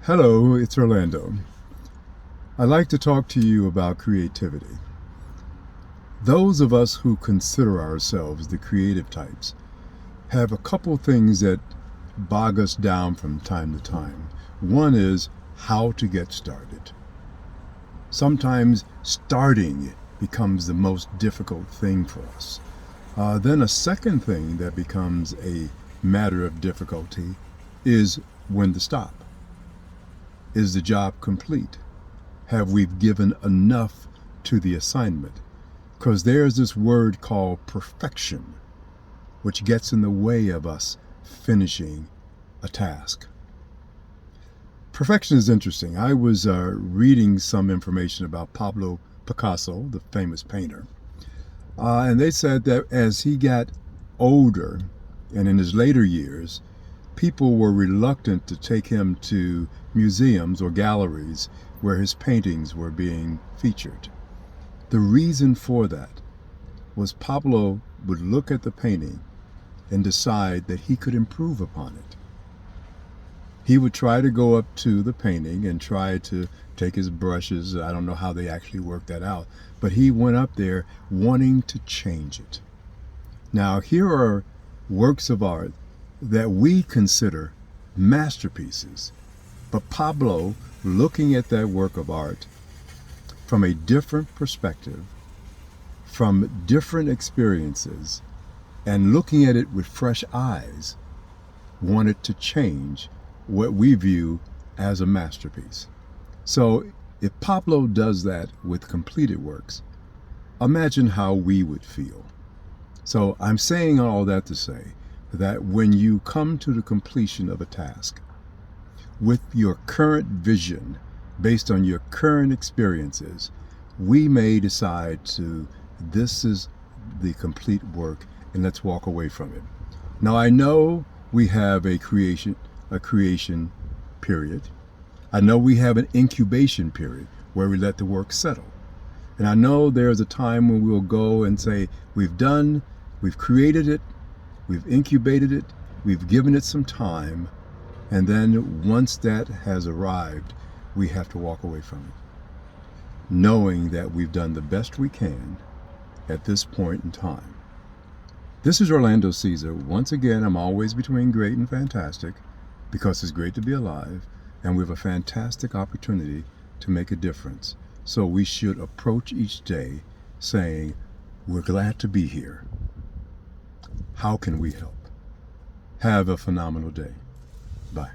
Hello, it's Orlando. I'd like to talk to you about creativity. Those of us who consider ourselves the creative types have a couple things that bog us down from time to time. One is how to get started. Sometimes starting becomes the most difficult thing for us. Then a second thing that becomes a matter of difficulty is when to stop. Is the job complete? Have we given enough to the assignment? Because there's this word called perfection, which gets in the way of us finishing a task. Perfection is interesting. I was reading some information about Pablo Picasso, the famous painter, and they said that as he got older and in his later years, people were reluctant to take him to museums or galleries where his paintings were being featured. The reason for that was Pablo would look at the painting and decide that he could improve upon it. He would try to go up to the painting and try to take his brushes. I don't know how they actually worked that out, but he went up there wanting to change it. Now, here are works of art that we consider masterpieces, but Pablo, looking at that work of art from a different perspective, from different experiences, and looking at it with fresh eyes, wanted to change what we view as a masterpiece. So if Pablo does that with completed works, imagine how we would feel. So I'm saying all that to say that when you come to the completion of a task with your current vision based on your current experiences, we may decide to, this is the complete work and let's walk away from it. Now I know we have a creation period. I know we have an incubation period where we let the work settle. And I know there's a time when we'll go and say, we've created it, we've incubated it, we've given it some time, and then once that has arrived, we have to walk away from it, knowing that we've done the best we can at this point in time. This is Orlando Caesar. Once again, I'm always between great and fantastic because it's great to be alive, and we have a fantastic opportunity to make a difference. So we should approach each day saying, we're glad to be here. How can we help? Have a phenomenal day. Bye.